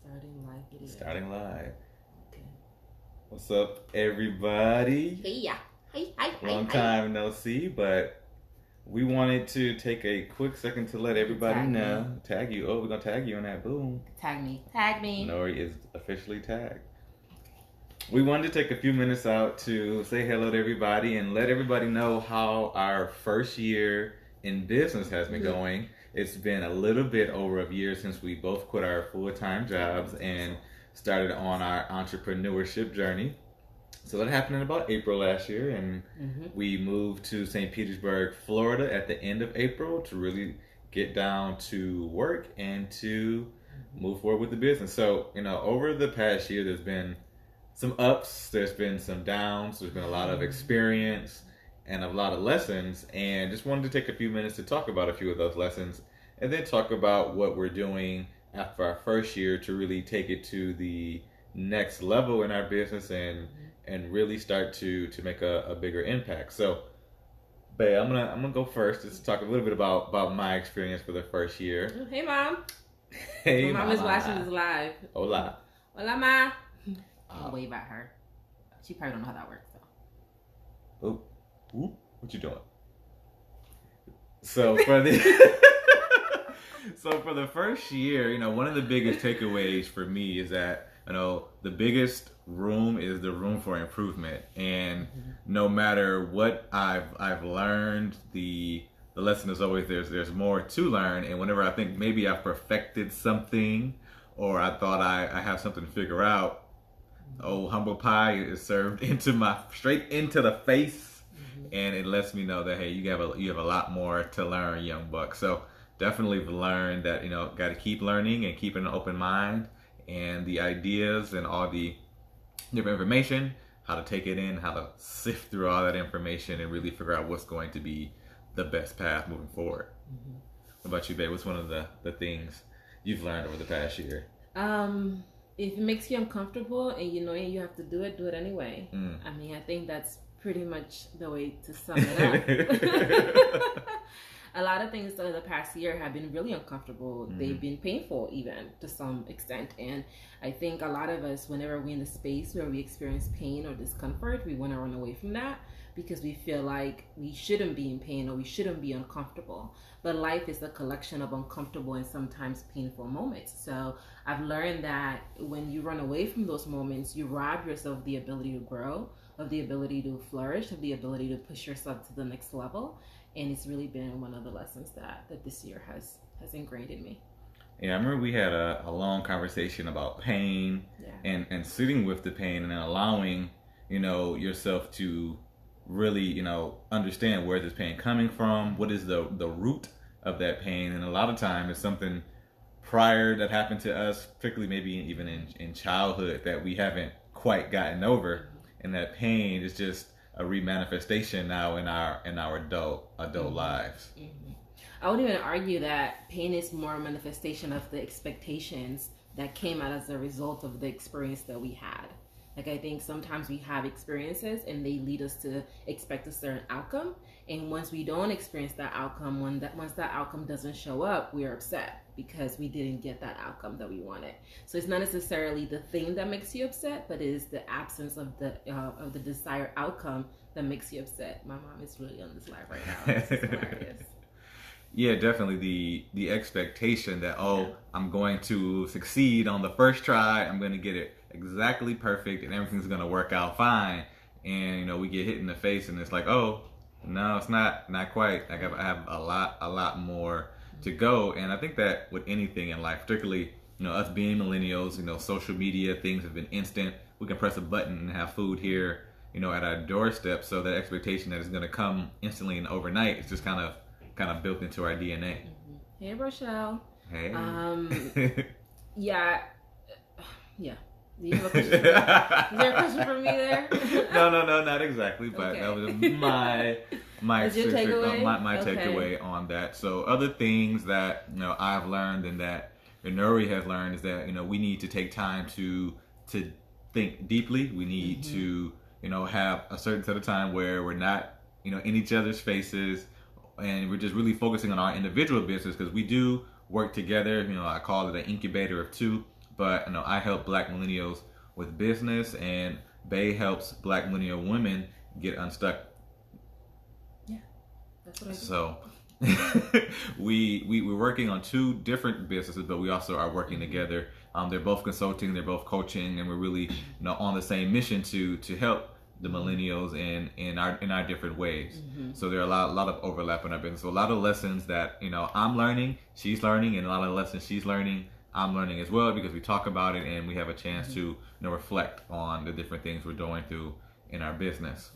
Starting live video. Starting live. Okay. What's up, everybody? Hey, yeah. Hi. Long time no see, but we wanted to take a quick second to let everybody know. Tag you. Oh, we're going to tag you on that. Boom. Tag me. Yenory is officially tagged. We wanted to take a few minutes out to say hello to everybody and let everybody know how our first year in business has been going. It's been a little bit over a year since we both quit our full-time jobs and started on our entrepreneurship journey. So that happened in about April last year, and we moved to St. Petersburg, Florida at the end of April to really get down to work and to move forward with the business. So, over the past year, there's been some ups, there's been some downs, there's been a lot of experience and a lot of lessons, and just wanted to take a few minutes to talk about a few of those lessons and then talk about what we're doing after our first year to really take it to the next level in our business and really start to make a bigger impact. So, babe, I'm gonna go first just to talk a little bit about my experience for the first year. Hey, Mom. Hey, Mom is watching this live. Hola. Hola, Ma. I'll wave at her. She probably don't know how that works, though. Ooh, what you doing? So for the for the first year, one of the biggest takeaways for me is that the biggest room is the room for improvement, and no matter what I've learned, the lesson is always there's more to learn. And whenever I think maybe I've perfected something or I thought I have something to figure out, humble pie is served straight into the face, and it lets me know that hey, you have a lot more to learn, young buck. So definitely learned that got to keep learning and keep an open mind, and the ideas and all the different information, how to take it in, how to sift through all that information and really figure out what's going to be the best path moving forward. What about you, babe? What's one of the things you've learned over the past year? If it makes you uncomfortable and you have to do it anyway. I mean, I think that's pretty much the way to sum it up. A lot of things over the past year have been really uncomfortable. They've been painful even to some extent. And I think a lot of us, whenever we're in the space where we experience pain or discomfort, we want to run away from that because we feel like we shouldn't be in pain or we shouldn't be uncomfortable. But life is a collection of uncomfortable and sometimes painful moments. So I've learned that when you run away from those moments, you rob yourself of the ability to grow, of the ability to flourish, of the ability to push yourself to the next level. And it's really been one of the lessons that this year has ingrained in me. Yeah, I remember we had a long conversation about pain and sitting with the pain and then allowing, yourself to really, understand where this pain coming from, what is the root of that pain. And a lot of time it's something prior that happened to us, particularly maybe even in childhood, that we haven't quite gotten over. And that pain is just a remanifestation now in our adult lives. I would even argue that pain is more a manifestation of the expectations that came out as a result of the experience that we had. Like, I think sometimes we have experiences and they lead us to expect a certain outcome. And once we don't experience that outcome, once that outcome doesn't show up, we are upset because we didn't get that outcome that we wanted. So it's not necessarily the thing that makes you upset, but it is the absence of the desired outcome that makes you upset. My mom is really on this live right now. This is hilarious. Yeah, definitely the expectation that I'm going to succeed on the first try. I'm going to get it exactly perfect and everything's going to work out fine. And we get hit in the face and it's like, oh, no, it's not quite. I have a lot more to go. And I think that with anything in life, particularly us being millennials, social media, things have been instant. We can press a button and have food here, at our doorstep. So that expectation that it's going to come instantly and overnight is just kind of built into our DNA. Hey, Rochelle. Hey. Yeah. Do you have a question? Is there a question for me there? No, not exactly. But that was my takeaway on that. So other things that I've learned and that Yenory has learned is that we need to take time to think deeply. We need to have a certain set of time where we're not in each other's faces, and we're just really focusing on our individual business because we do work together. I call it an incubator of two. but I help Black millennials with business, and Bay helps Black millennial women get unstuck. Yeah, that's what I do. So we're working on 2 different businesses, but we also are working together. They're both consulting, they're both coaching, and we're really on the same mission to help the millennials in our different ways. So there are a lot of overlap in our business. So a lot of lessons that I'm learning, she's learning, and a lot of lessons she's learning, I'm learning as well, because we talk about it and we have a chance to reflect on the different things we're going through in our business.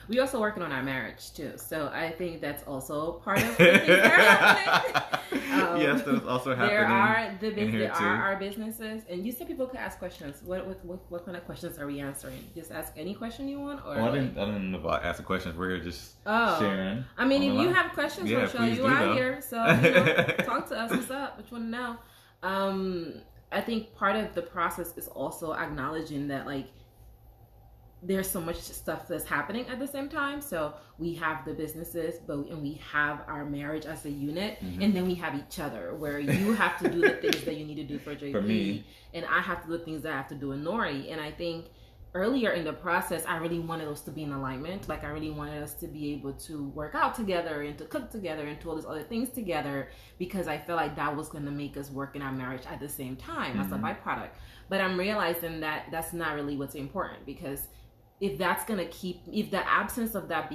We also working on our marriage too, so I think that's also part of the things that are happening. Yes, that's also happening. There are our businesses, and you said people could ask questions. What kind of questions are we answering? Just ask any question you want, or I didn't know about asking questions. We're just sharing. I mean, if you have questions, we'll show you out here. So talk to us. What's up? What you want to know? I think part of the process is also acknowledging that there's so much stuff that's happening at the same time. So we have the businesses, and we have our marriage as a unit, and then we have each other, where you have to do the things that you need to do for JP, for me, and I have to do the things that I have to do in Nori. And I think earlier in the process, I really wanted us to be in alignment. I really wanted us to be able to work out together and to cook together and to all these other things together, because I felt like that was going to make us work in our marriage at the same time as a byproduct. But I'm realizing that that's not really what's important, because if the absence of that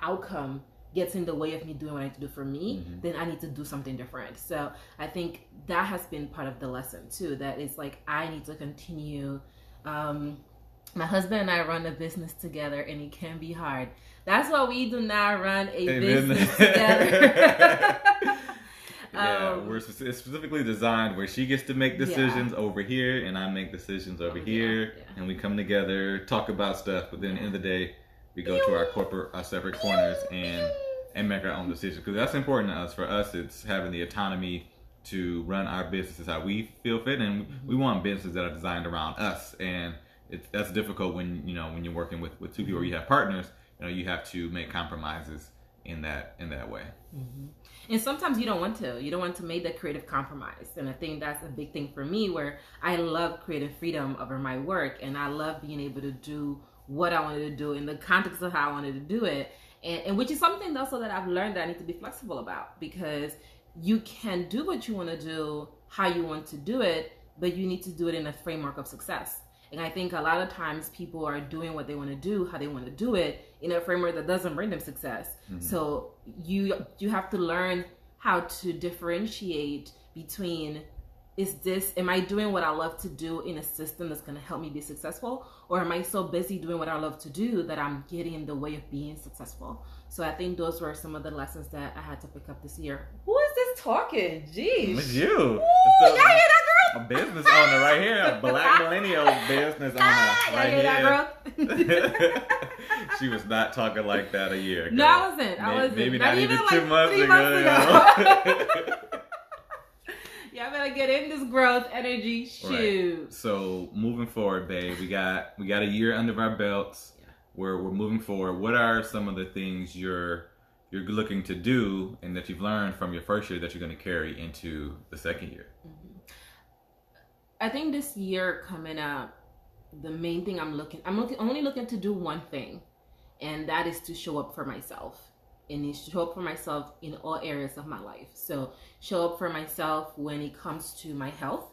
outcome gets in the way of me doing what I need to do for me, then I need to do something different. So I think that has been part of the lesson too, that it's I need to continue. My husband and I run a business together, and it can be hard. That's why we do not run a business together. It's specifically designed where she gets to make decisions over here, and I make decisions over here, and we come together, talk about stuff, but then at the end of the day, we go to our separate corners and make our own decisions, because that's important to us. For us, it's having the autonomy to run our businesses how we feel fit, and we want businesses that are designed around us, and that's difficult when you're working with 2 people, or you have partners. You have to make compromises in that way. And sometimes you don't want to make that creative compromise. And I think that's a big thing for me, where I love creative freedom over my work, and I love being able to do what I wanted to do in the context of how I wanted to do it. And which is something also that I've learned that I need to be flexible about, because you can do what you want to do how you want to do it, but you need to do it in a framework of success. And I think a lot of times people are doing what they want to do, how they want to do it, in a framework that doesn't bring them success. So you have to learn how to differentiate between, am I doing what I love to do in a system that's going to help me be successful? Or am I so busy doing what I love to do that I'm getting in the way of being successful? So I think those were some of the lessons that I had to pick up this year. Who is this talking? Jeez. It's you. Ooh, y'all hear that, girl? A business owner right here. A Black millennial business owner right here. She was not talking like that a year ago. No, I wasn't. Maybe not even 2 months 3 ago. months ago. Y'all better get in this growth energy. Shoot. Right. So moving forward, babe, we got a year under our belts. Yeah. We're moving forward. What are some of the things you're looking to do, and that you've learned from your first year that you're going to carry into the second year? I think this year coming up, the main thing I'm only looking to do one thing, and that is to show up for myself. And it's show up for myself in all areas of my life. So show up for myself when it comes to my health,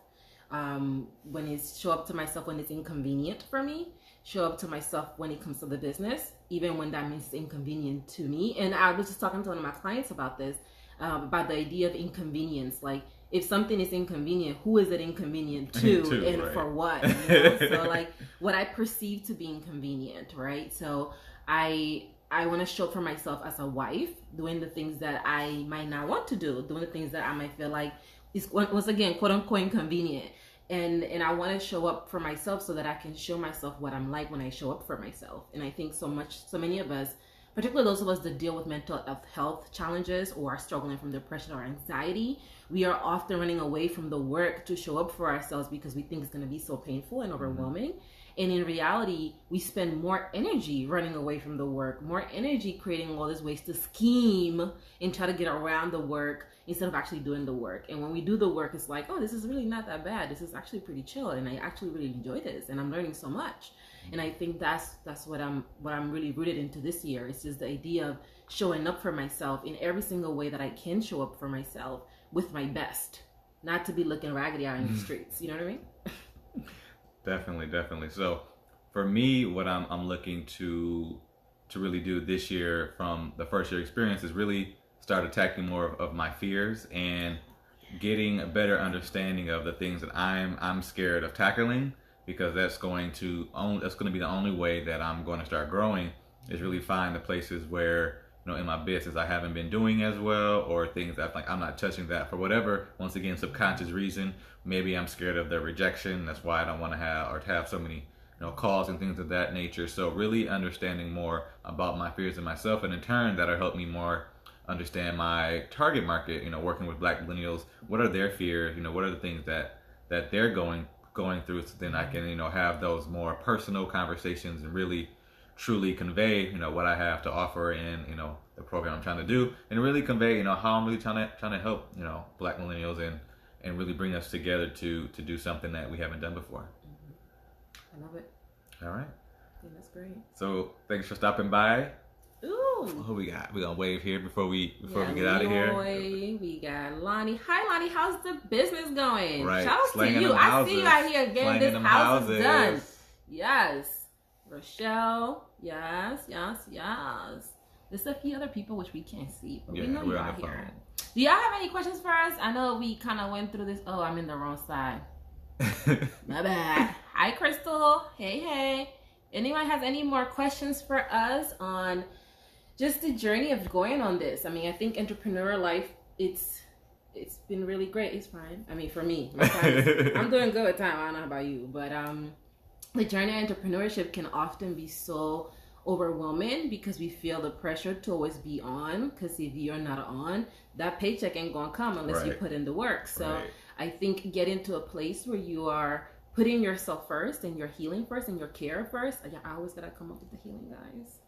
show up to myself when it's inconvenient for me, show up to myself when it comes to the business, even when that means it's inconvenient to me. And I was just talking to one of my clients about this, about the idea of inconvenience. Like, if something is inconvenient, who is it inconvenient to, and right. For what? So what I perceive to be inconvenient, right? So I want to show up for myself as a wife, doing the things that I might not want to do, doing the things that I might feel like is, once again, quote unquote, inconvenient. And I want to show up for myself so that I can show myself what I'm like when I show up for myself. And I think so many of us, particularly those of us that deal with mental health challenges or are struggling from depression or anxiety, we are often running away from the work to show up for ourselves because we think it's going to be so painful and overwhelming. And in reality, we spend more energy running away from the work, more energy creating all these ways to scheme and try to get around the work instead of actually doing the work. And when we do the work, it's like, oh, this is really not that bad. This is actually pretty chill, and I actually really enjoy this, and I'm learning so much. And I think that's what I'm really rooted into this year. It's just the idea of showing up for myself in every single way that I can show up for myself with my best, not to be looking raggedy out in the streets. You know what I mean? Definitely. So for me, what I'm looking to really do this year from the first year experience is really start attacking more of my fears and getting a better understanding of the things that I'm scared of tackling, because that's going to be the only way that I'm going to start growing, is really find the places where, in my business I haven't been doing as well, or things that I'm not touching that for whatever, once again, subconscious reason. Maybe I'm scared of the rejection. That's why I don't want to have so many calls and things of that nature. So really understanding more about my fears and myself, and in turn that'll help me more understand my target market, working with Black millennials. What are their fears? What are the things that they're going through, so then I can have those more personal conversations and really truly convey what I have to offer in the program I'm trying to do, and really convey how I'm really trying to help Black millennials and really bring us together to do something that we haven't done before. I love it. All right. I think that's great. So thanks for stopping by. Ooh. Who we got? We're gonna wave here before we get out of here. We got Lonnie. Hi Lonnie, how's the business going? Right. Shout out to you. I see you out here getting this house is done. Yes. Rochelle. Yes. There's a few other people which we can't see, but we know you're out here. Do y'all have any questions for us? I know we kind of went through this. Oh, I'm in the wrong side. My bad. Hi Crystal. Hey. Anyone has any more questions for us on just the journey of going on this? I mean, I think entrepreneur life, it's been really great. It's fine. I mean, for me, I'm doing good with time. I don't know about you, but the journey of entrepreneurship can often be so overwhelming because we feel the pressure to always be on, because if you're not on, that paycheck ain't gonna come unless you put in the work. So I think get into a place where you are putting yourself first and your healing first and your care first. I always gotta come up with the healing, guys,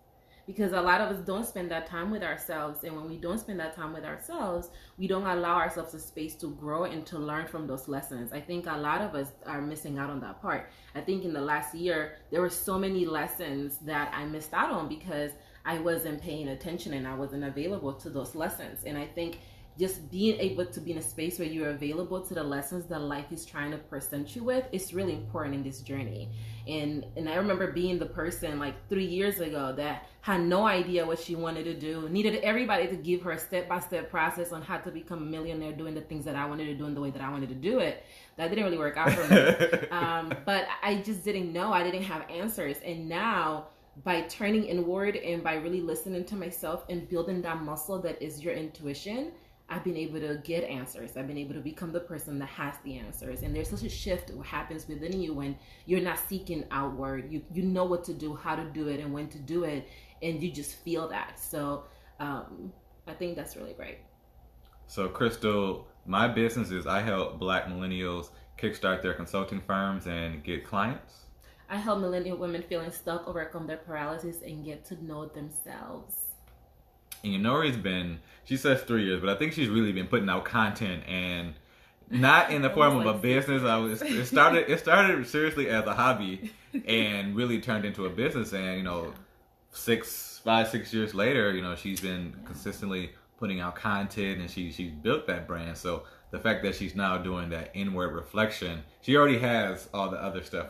because a lot of us don't spend that time with ourselves, and when we don't spend that time with ourselves, we don't allow ourselves a space to grow and to learn from those lessons. I think a lot of us are missing out on that part. I think in the last year there were so many lessons that I missed out on because I wasn't paying attention and I wasn't available to those lessons. And I think just being able to be in a space where you're available to the lessons that life is trying to present you with is really important in this journey. And I remember being the person like 3 years ago that had no idea what she wanted to do, needed everybody to give her a step-by-step process on how to become a millionaire doing the things that I wanted to do in the way that I wanted to do it. That didn't really work out for me. But I just didn't know. I didn't have answers. And now, by turning inward and by really listening to myself and building that muscle that is your intuition, I've been able to get answers. I've been able to become the person that has the answers. And there's such a shift that happens within you when you're not seeking outward. You know what to do, how to do it, and when to do it, and you just feel that. So I think that's really great. So Crystal, my business is I help Black millennials kickstart their consulting firms and get clients. I help millennial women feeling stuck, overcome their paralysis, and get to know themselves. And Yenory's been, she says 3 years, but I think she's really been putting out content, and not in the form of a business. It started seriously as a hobby and really turned into a business. And 5-6 years later, she's been consistently putting out content, and she's built that brand. So the fact that she's now doing that inward reflection, she already has all the other stuff.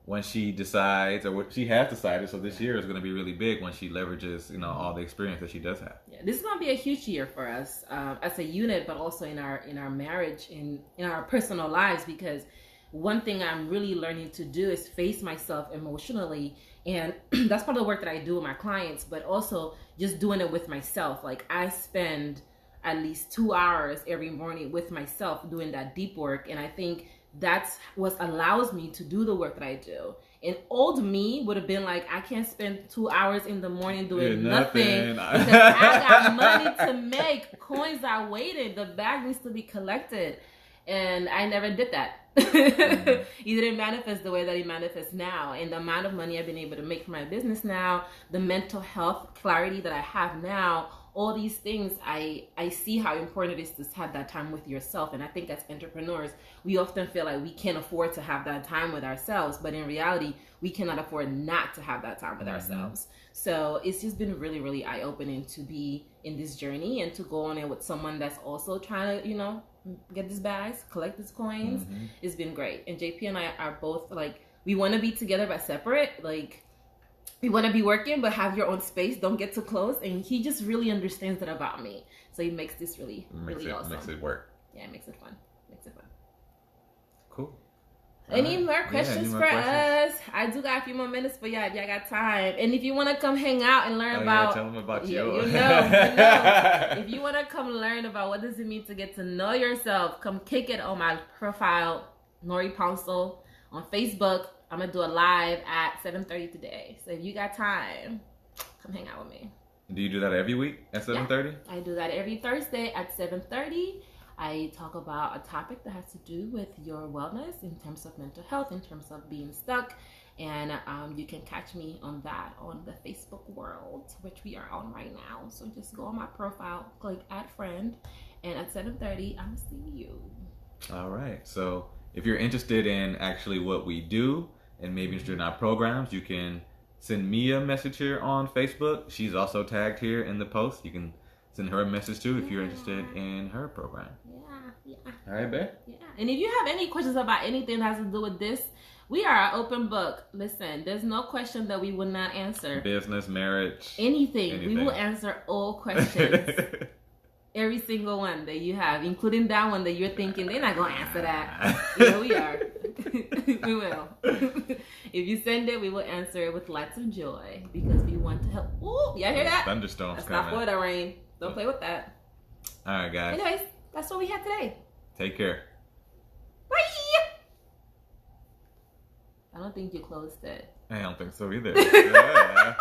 When she decides, or what she has decided, so this year is going to be really big when she leverages, all the experience that she does have. Yeah, this is going to be a huge year for us as a unit, but also in our marriage, in our personal lives, because one thing I'm really learning to do is face myself emotionally, and that's part of the work that I do with my clients, but also just doing it with myself. Like, I spend at least 2 hours every morning with myself doing that deep work, and I think that's what allows me to do the work that I do. And old me would have been like, I can't spend 2 hours in the morning doing nothing because I got money to make. Coins are waiting. The bag needs to be collected. And I never did that. He didn't manifest the way that he manifests now. And the amount of money I've been able to make for my business now, the mental health clarity that I have now, all these things, I see how important it is to have that time with yourself. And I think as entrepreneurs, we often feel like we can't afford to have that time with ourselves. But in reality, we cannot afford not to have that time with ourselves. So it's just been really, really eye-opening to be in this journey and to go on it with someone that's also trying to, you know, get these bags, collect these coins. It's been great. And JP and I are both like, we want to be together but separate. Like, we want to be working but have your own space. Don't get too close. And he just really understands that about me. So he makes this really awesome. Makes it work. Yeah, it makes it fun. Cool. Any more questions for us? I do got a few more minutes for y'all if y'all got time. And if you want to come hang out and learn about... tell them about you. You know. If you want to come learn about what does it mean to get to know yourself, come kick it on my profile, Yenory Pouncil, on Facebook. I'm going to do a live at 7:30 today. So if you got time, come hang out with me. Do you do that every week at 7:30? Yeah, I do that every Thursday at 7:30. I talk about a topic that has to do with your wellness in terms of mental health, in terms of being stuck. And you can catch me on that on the Facebook world, which we are on right now. So just go on my profile, click add friend, and at 7:30, I'm seeing you. All right. So if you're interested in actually what we do and maybe interested in our programs, you can send me a message here on Facebook. She's also tagged here in the post. You can send her a message too if you're interested in her program. Yeah. All right, babe. Yeah. And if you have any questions about anything that has to do with this, we are an open book. Listen, there's no question that we will not answer. Business, marriage, anything. We will answer all questions. Every single one that you have, including that one that you're thinking they're not gonna answer that. Yeah, we are. We will. If you send it, we will answer it with lots of joy because we want to help. Ooh, y'all hear that? Thunderstorms That's coming. not for the rain. Don't play with that. All right, guys. Anyways, that's what we had today. Take care. Bye. I don't think you closed it. I don't think so either. Yeah.